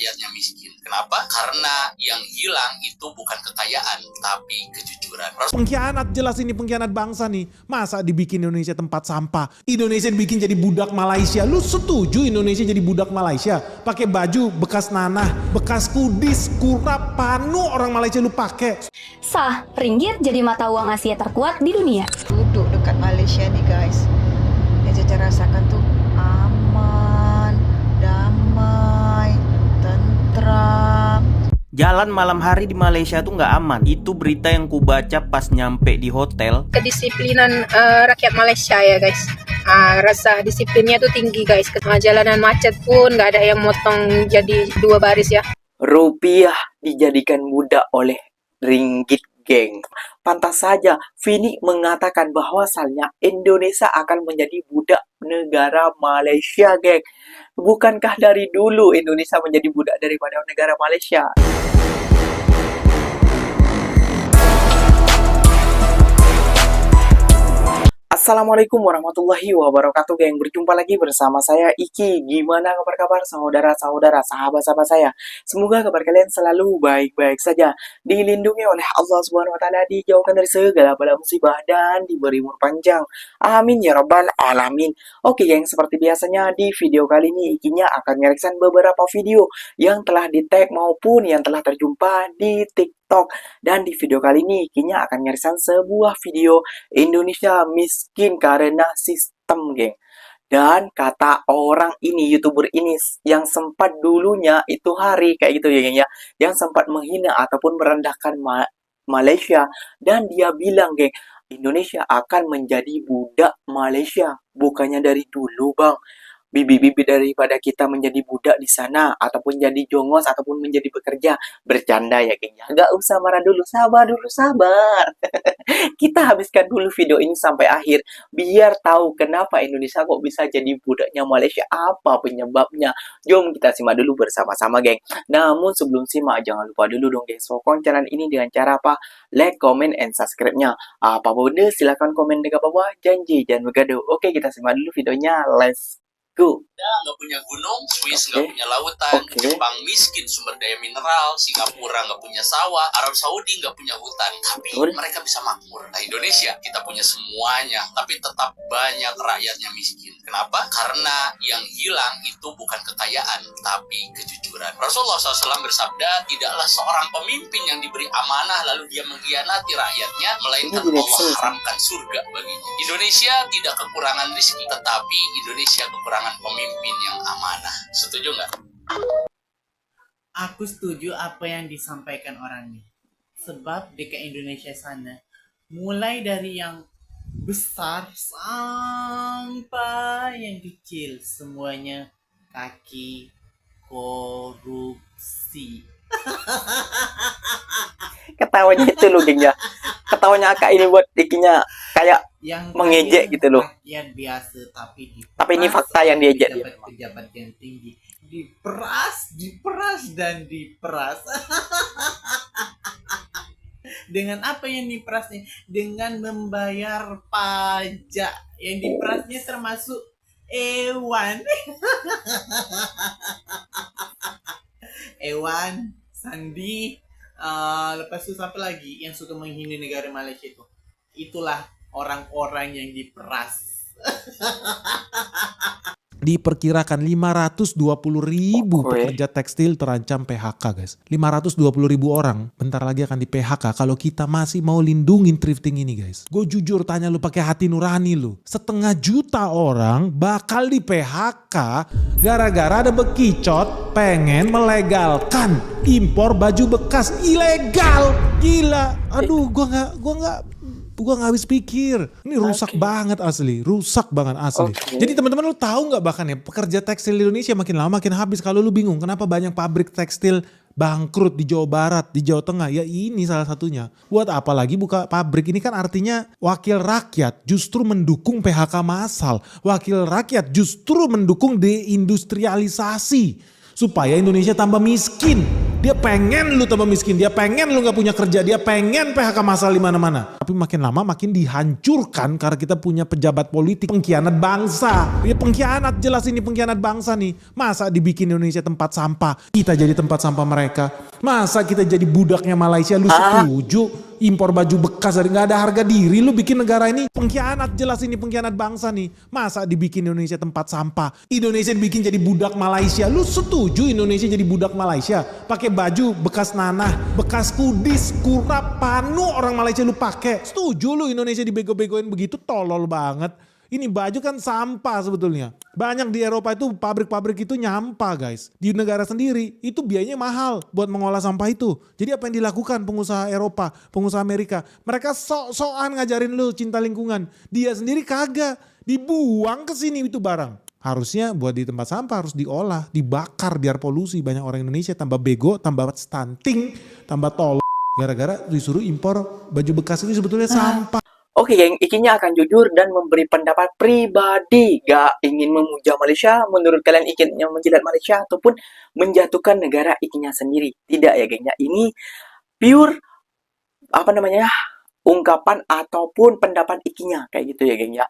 rakyatnya miskin. Kenapa? Karena yang hilang itu bukan kekayaan, tapi kejujuran. Pengkhianat, jelas ini pengkhianat bangsa nih. Masa dibikin Indonesia tempat sampah? Indonesia dibikin jadi budak Malaysia. Lu setuju Indonesia jadi budak Malaysia? Pakai baju bekas nanah, bekas kudis, kurap, panu orang Malaysia lu pakai. Sah, ringgit jadi mata uang Asia terkuat di dunia. Duduk dekat Malaysia nih guys, yang saya rasakan tuh aman, damai, tentram. Jalan malam hari di Malaysia tuh nggak aman. Itu berita yang ku baca pas nyampe di hotel. Kedisiplinan rakyat Malaysia ya guys. Rasa disiplinnya tuh tinggi guys. Jalanan macet pun nggak ada yang motong jadi 2 baris ya. Rupiah dijadikan budak oleh ringgit, geng. Pantas saja Vini mengatakan bahwasannya Indonesia akan menjadi budak negara Malaysia, geng. Bukankah dari dulu Indonesia menjadi budak daripada negara Malaysia? Assalamualaikum warahmatullahi wabarakatuh, geng. Berjumpa lagi bersama saya Iki. Gimana kabar-kabar saudara-saudara, sahabat-sahabat saya? Semoga kabar kalian selalu baik-baik saja, dilindungi oleh Allah Subhanahu wa taala, dijauhkan dari segala bala musibah dan diberi umur panjang. Amin ya rabbal alamin. Oke, geng, seperti biasanya di video kali ini Ikinya akan mereaksikan beberapa video yang telah di-tag maupun yang telah terjumpa di TikTok. Dan di video kali ini Ikinya akan mereaksikan sebuah video Indonesia miskin karena sistem, geng. Dan kata orang ini, YouTuber ini yang sempat dulunya itu hari kayak gitu ya, geng ya, yang sempat menghina ataupun merendahkan Malaysia, dan dia bilang, geng, Indonesia akan menjadi budak Malaysia. Bukannya dari dulu, bang. Bibi-bibi daripada kita menjadi budak di sana ataupun jadi jongos ataupun menjadi pekerja. Bercanda ya, geng. Nggak usah marah dulu, sabar dulu, sabar. Kita habiskan dulu video ini sampai akhir biar tahu kenapa Indonesia kok bisa jadi budaknya Malaysia, apa penyebabnya. Jom kita simak dulu bersama-sama, geng. Namun sebelum simak jangan lupa dulu dong, geng, sokong channel ini dengan cara apa? Like, comment, and subscribe-nya. Apa benda silahkan komen di bawah, janji jangan bergaduh. Oke, kita simak dulu videonya. Let's go. Nggak punya gunung, Swiss nggak punya lautan, Jepang miskin sumber daya mineral, Singapura nggak punya sawah, Arab Saudi nggak punya hutan, tapi mereka bisa makmur. Nah, Indonesia kita punya semuanya, tapi tetap banyak rakyatnya miskin. Kenapa? Karena yang hilang itu bukan kekayaan, tapi kejujuran. Rasulullah SAW bersabda, tidaklah seorang pemimpin yang diberi amanah lalu dia mengkhianati rakyatnya, melainkan Allah haramkan surga baginya. Indonesia tidak kekurangan rezeki, tetapi Indonesia kekurangan pemimpin yang amanah. Setuju nggak? Aku setuju apa yang disampaikan orang ini. Sebab dekat Indonesia sana, mulai dari yang besar sampai yang kecil, semuanya kaki korupsi. Ketawanya itu loh, geng ya. Ketawanya Kak ini buat Ikinya kayak yang mengejek gitu loh. Rakyat biasa tapi ini fakta yang diejek dia. Pejabat yang tinggi diperas dan diperas. Dengan apa yang diperasnya? Dengan membayar pajak. Yang diperasnya termasuk Ewan. Ewan, Sandi, lepas itu siapa lagi yang suka menghina negara Malaysia itu? Itulah orang-orang yang diperas. Diperkirakan 520.000 pekerja tekstil terancam PHK, guys. 520.000 orang bentar lagi akan di PHK kalau kita masih mau lindungin thrifting ini, guys. Gue jujur tanya lu pakai hati nurani lu. 500.000 orang bakal di PHK gara-gara ada bekicot pengen melegalkan impor baju bekas ilegal. Gila. Aduh, gue nggak habis pikir. Ini rusak banget asli, rusak banget asli. Jadi teman-teman lu tahu nggak bahkan ya pekerja tekstil di Indonesia makin lama makin habis. Kalau lu bingung kenapa banyak pabrik tekstil bangkrut di Jawa Barat, di Jawa Tengah, ya ini salah satunya. Buat apa lagi buka pabrik? Ini kan artinya wakil rakyat justru mendukung PHK massal. Wakil rakyat justru mendukung deindustrialisasi supaya Indonesia tambah miskin. Dia pengen lu tambah miskin, dia pengen lu gak punya kerja, dia pengen PHK massal di mana-mana. Tapi makin lama makin dihancurkan karena kita punya pejabat politik pengkhianat bangsa. Dia pengkhianat, jelas ini pengkhianat bangsa nih. Masa dibikin Indonesia tempat sampah, kita jadi tempat sampah mereka. Masa kita jadi budaknya Malaysia, lu setuju? Impor baju bekas dari nggak ada harga diri, lu bikin negara ini pengkhianat, jelas ini pengkhianat bangsa nih. Masa dibikin Indonesia tempat sampah, Indonesia dibikin jadi budak Malaysia. Lu setuju Indonesia jadi budak Malaysia? Pakai baju bekas nanah, bekas kudis, kurap, panu orang Malaysia lu pakai. Setuju lu Indonesia dibego-begoin begitu? Tolol banget. Ini baju kan sampah sebetulnya. Banyak di Eropa itu pabrik-pabrik itu nyampah guys. Di negara sendiri itu biayanya mahal buat mengolah sampah itu. Jadi apa yang dilakukan pengusaha Eropa, pengusaha Amerika? Mereka sok-sokan ngajarin lu cinta lingkungan. Dia sendiri kagak. Dibuang ke sini itu barang. Harusnya buat di tempat sampah harus diolah, dibakar biar polusi. Banyak orang Indonesia tambah bego, tambah stunting, tambah tolol. Gara-gara disuruh impor baju bekas itu sebetulnya sampah. Oke geng, Ikinya akan jujur dan memberi pendapat pribadi. Gak ingin memuja Malaysia, menurut kalian Ikinya menjilat Malaysia ataupun menjatuhkan negara Ikinya sendiri. Tidak ya geng ya, ini pure ungkapan ataupun pendapat Ikinya kayak gitu ya geng ya.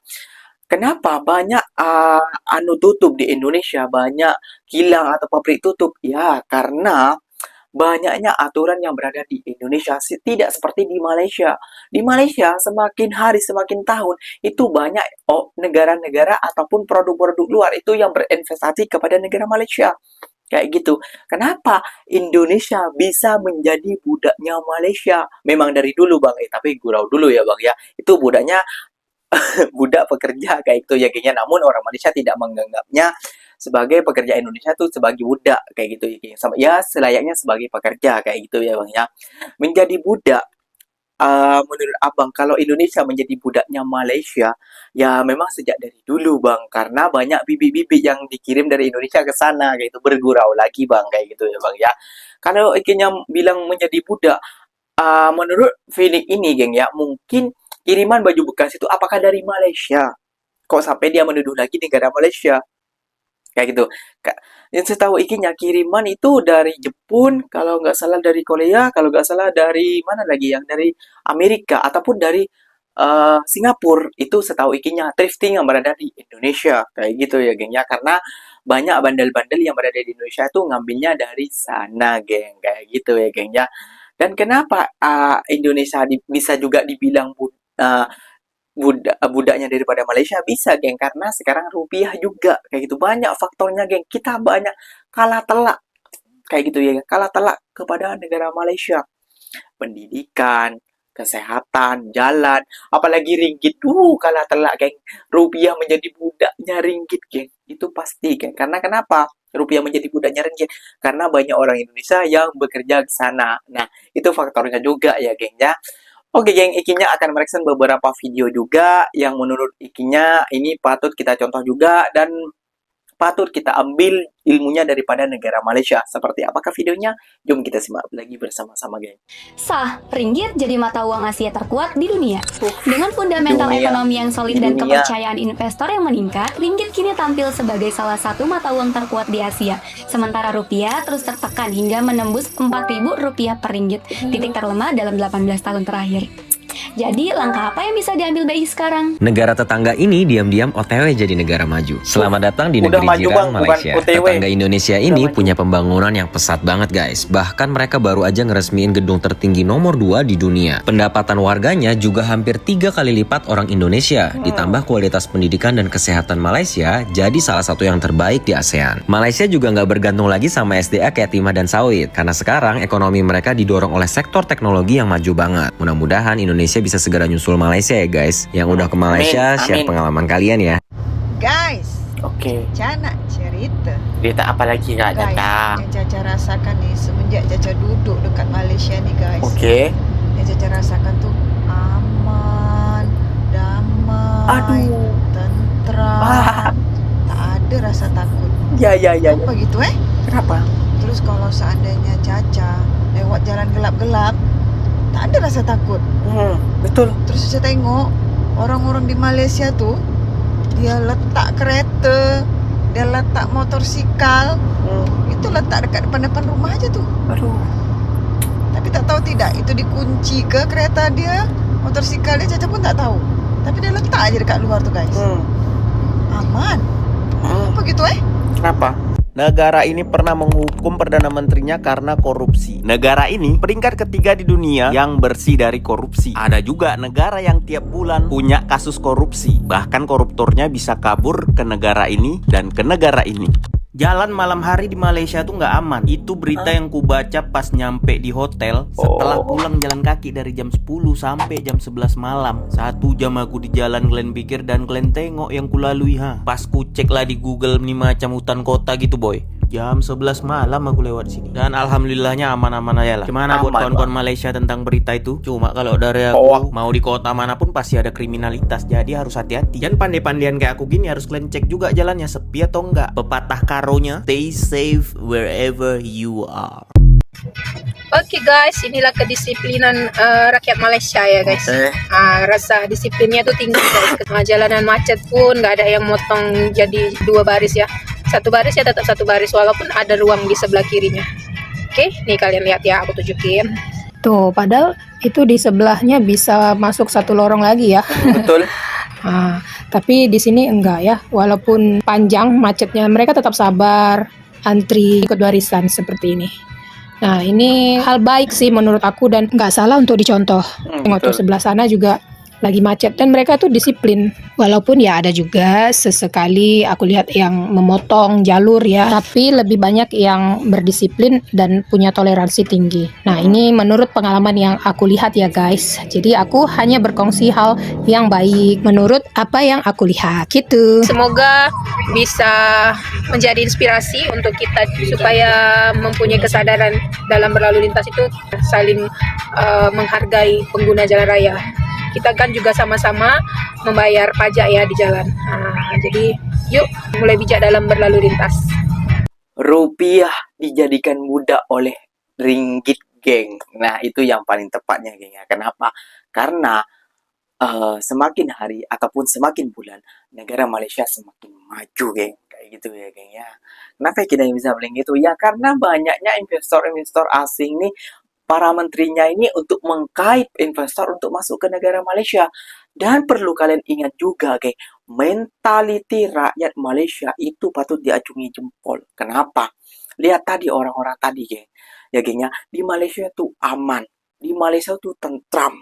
Kenapa banyak tutup di Indonesia, banyak kilang atau pabrik tutup? Ya karena banyaknya aturan yang berada di Indonesia, tidak seperti di Malaysia. Di Malaysia semakin hari semakin tahun itu banyak negara-negara ataupun produk-produk luar itu yang berinvestasi kepada negara Malaysia. Kayak gitu. Kenapa Indonesia bisa menjadi budaknya Malaysia? Memang dari dulu bang, tapi gurau dulu ya bang ya. Itu budaknya budak pekerja kayak gitu ya gengnya. Namun orang Malaysia tidak menganggapnya sebagai pekerja Indonesia tuh sebagai budak kayak gitu ya, selayaknya sebagai pekerja kayak gitu ya bang ya. Menjadi budak menurut abang kalau Indonesia menjadi budaknya Malaysia ya memang sejak dari dulu bang, karena banyak bibit-bibit yang dikirim dari Indonesia ke sana kayak gitu, bergurau lagi bang kayak gitu ya bang ya. Kalau Ikinya bilang menjadi budak, menurut feeling ini geng ya, mungkin kiriman baju bekas itu apakah dari Malaysia? Kok sampai dia menuduh lagi negara Malaysia? Kayak gitu. Yang setahu Ikinya kiriman itu dari Jepun, kalau nggak salah dari Korea, kalau nggak salah dari mana lagi yang dari Amerika ataupun dari Singapura. Itu setahu Ikinya thrifting yang berada di Indonesia kayak gitu ya geng ya, karena banyak bandel-bandel yang berada di Indonesia itu ngambilnya dari sana geng kayak gitu ya geng ya. Dan kenapa Indonesia bisa juga dibilang budaknya daripada Malaysia? Bisa geng, karena sekarang rupiah juga kayak gitu. Banyak faktornya geng, kita banyak kalah telak kayak gitu ya, kalah telak kepada negara Malaysia. Pendidikan, kesehatan, jalan, apalagi ringgit, kalah telak geng. Rupiah menjadi budaknya ringgit geng, itu pasti geng. Karena kenapa rupiah menjadi budaknya ringgit? Karena banyak orang Indonesia yang bekerja di sana. Nah itu faktornya juga ya geng ya. Oke geng, Ikinya akan mereaction beberapa video juga yang menurut Ikinya ini patut kita contoh juga dan patut kita ambil ilmunya daripada negara Malaysia. Seperti apakah videonya? Jom kita simak lagi bersama-sama geng. Sah, ringgit jadi mata uang Asia terkuat di dunia. Dengan fundamental ekonomi yang solid dan kepercayaan investor yang meningkat, ringgit kini tampil sebagai salah satu mata uang terkuat di Asia. Sementara rupiah terus tertekan hingga menembus Rp4.000 per ringgit, titik terlemah dalam 18 tahun terakhir. Jadi langkah apa yang bisa diambil BI sekarang? Negara tetangga ini diam-diam OTW jadi negara maju. Selamat datang di negeri jiran Malaysia. Tetangga Indonesia ini punya pembangunan yang pesat banget guys. Bahkan mereka baru aja ngeresmiin gedung tertinggi nomor 2 di dunia. Pendapatan warganya juga hampir 3 kali lipat orang Indonesia. Ditambah kualitas pendidikan dan kesehatan Malaysia jadi salah satu yang terbaik di ASEAN. Malaysia juga nggak bergantung lagi sama SDA kayak timah dan sawit. Karena sekarang ekonomi mereka didorong oleh sektor teknologi yang maju banget. Mudah-mudahan Indonesia bisa segera nyusul Malaysia ya guys. Yang udah ke Malaysia, share pengalaman kalian ya. Guys, Oke. Caca cerita. Cerita apa lagi Kak Guys, Caca? yang Caca rasakan nih semenjak Caca duduk dekat Malaysia nih guys. Oke. Yang Caca rasakan tuh aman, damai, tentram, tak ada rasa takut. Ya. Apa gitu Kenapa? Terus kalau seandainya Caca lewat jalan gelap-gelap, tak ada rasa takut. Betul. Terus saya tengok orang-orang di Malaysia tuh, dia letak kereta Dia letak motorsikal itu letak depan rumah aja tuh. Aduh. Tapi tak tahu tidak itu dikunci ke kereta dia, motorsikal dia, Caca pun tak tahu. Tapi dia letak aja dekat luar tuh guys. Aman. Apa gitu Kenapa? Negara ini pernah menghukum Perdana Menterinya karena korupsi. Negara ini peringkat ketiga di dunia yang bersih dari korupsi. Ada juga negara yang tiap bulan punya kasus korupsi. Bahkan koruptornya bisa kabur ke negara ini dan ke negara ini. Jalan malam hari di Malaysia tuh nggak aman. Itu berita yang kubaca pas nyampe di hotel setelah pulang jalan kaki dari jam 10 sampai jam 11 malam. 1 jam aku di jalan, kalian pikir, dan kalian tengok yang kulalui Pas ku cek lah di Google nih macam hutan kota gitu boy. Jam 11 malam aku lewat sini. Dan alhamdulillahnya aman-aman aja lah. Gimana buat kawan-kawan Malaysia tentang berita itu? Cuma kalau dari aku, mau di kota manapun pasti ada kriminalitas. Jadi harus hati-hati. Dan pandai-pandaian kayak aku gini harus kalian cek juga jalannya sepi atau enggak. Pepatah karonya, stay safe wherever you are. Oke guys, inilah kedisiplinan rakyat Malaysia ya guys. Rasa disiplinnya tuh tinggi guys. Jalanan macet pun nggak ada yang motong jadi 2 baris ya. 1 baris ya tetap 1 baris walaupun ada ruang di sebelah kirinya. Oke, nih kalian lihat ya, aku tunjukin. Tuh, padahal itu di sebelahnya bisa masuk 1 lorong lagi ya. Betul. Tapi di sini enggak ya. Walaupun panjang macetnya, mereka tetap sabar, antri ikut barisan seperti ini. Nah, ini hal baik sih menurut aku dan nggak salah untuk dicontoh. Tengok tuh sebelah sana juga lagi macet dan mereka tuh disiplin. Walaupun ya ada juga sesekali aku lihat yang memotong jalur ya, tapi lebih banyak yang berdisiplin dan punya toleransi tinggi. Nah, ini menurut pengalaman yang aku lihat ya guys. Jadi aku hanya berkongsi hal yang baik menurut apa yang aku lihat gitu. Semoga bisa menjadi inspirasi untuk kita supaya mempunyai kesadaran dalam berlalu lintas itu saling menghargai pengguna jalan raya. Kita kan juga sama-sama membayar pajak ya di jalan. Jadi yuk mulai bijak dalam berlalu lintas. Rupiah dijadikan budak oleh ringgit, geng. Nah, itu yang paling tepatnya, geng ya. Kenapa? Karena semakin hari ataupun semakin bulan negara Malaysia semakin maju, geng. Kayak gitu ya, geng ya. Kenapa kita bisa bilang gitu? Ya karena banyaknya investor-investor asing nih, para menterinya ini untuk mengkait investor untuk masuk ke negara Malaysia. Dan perlu kalian ingat juga, geng, mentaliti rakyat Malaysia itu patut diacungi jempol. Kenapa? Lihat tadi orang-orang tadi, geng. Ya, geng ya, di Malaysia tuh aman. Di Malaysia tuh tentram.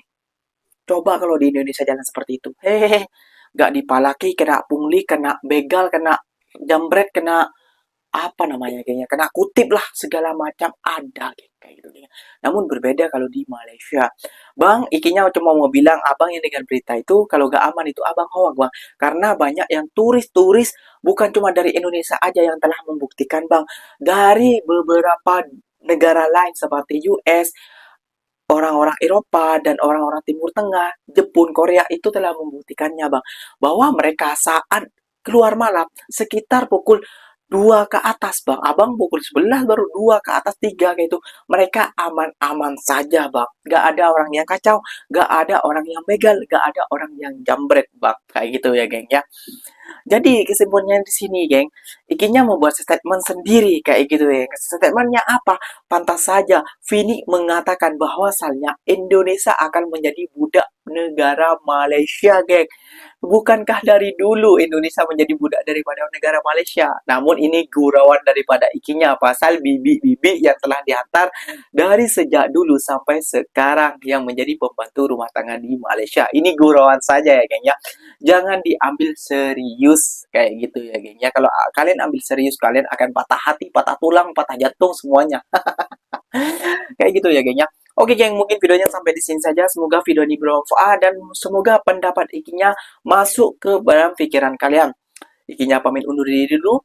Coba kalau di Indonesia jalan seperti itu. Hehehe. Gak dipalaki, kena pungli, kena begal, kena jambret, kena apa namanya, gengnya, kena kutip lah, segala macam ada, geng, kayak gitu, geng. Namun berbeda kalau di Malaysia. Bang, ikinya cuma mau bilang, abang yang dengar berita itu, kalau gak aman itu abang hoak, bang. Karena banyak yang turis-turis, bukan cuma dari Indonesia aja yang telah membuktikan, bang. Dari beberapa negara lain seperti US, orang-orang Eropa, dan orang-orang Timur Tengah, Jepun, Korea, itu telah membuktikannya, bang. Bahwa mereka saat keluar malam, sekitar pukul 2 ke atas, bang. Abang pukul 11 baru 2 ke atas 3 kayak itu. Mereka aman-aman saja, bang. Gak ada orang yang kacau, gak ada orang yang begal, gak ada orang yang jambret, bang. Kayak gitu ya, geng ya. Jadi kesimpulannya di sini, geng, ikinya membuat statement sendiri kayak gitu ya. Statementnya apa? Pantas saja Vini mengatakan bahwasannya Indonesia akan menjadi budak negara Malaysia, geng. Bukankah dari dulu Indonesia menjadi budak daripada negara Malaysia? Namun ini gurauan daripada ikinya pasal bibi-bibi yang telah dihantar dari sejak dulu sampai sekarang yang menjadi pembantu rumah tangga di Malaysia. Ini gurauan saja ya, geng ya. Jangan diambil serius kayak gitu ya, geng ya. Kalau kalian ambil serius, kalian akan patah hati, patah tulang, patah jantung semuanya. Kayak gitu ya, geng ya. Oke, geng, mungkin videonya sampai di sini saja. Semoga video ini bermanfaat dan semoga pendapat ikinya masuk ke dalam pikiran kalian. Ikinya pamit undur diri dulu.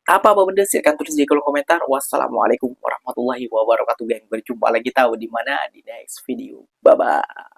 Apa benda silahkan tulis di kolom komentar. Wassalamualaikum warahmatullahi wabarakatuh, geng. Berjumpa lagi tahu di mana di next video. Bye bye.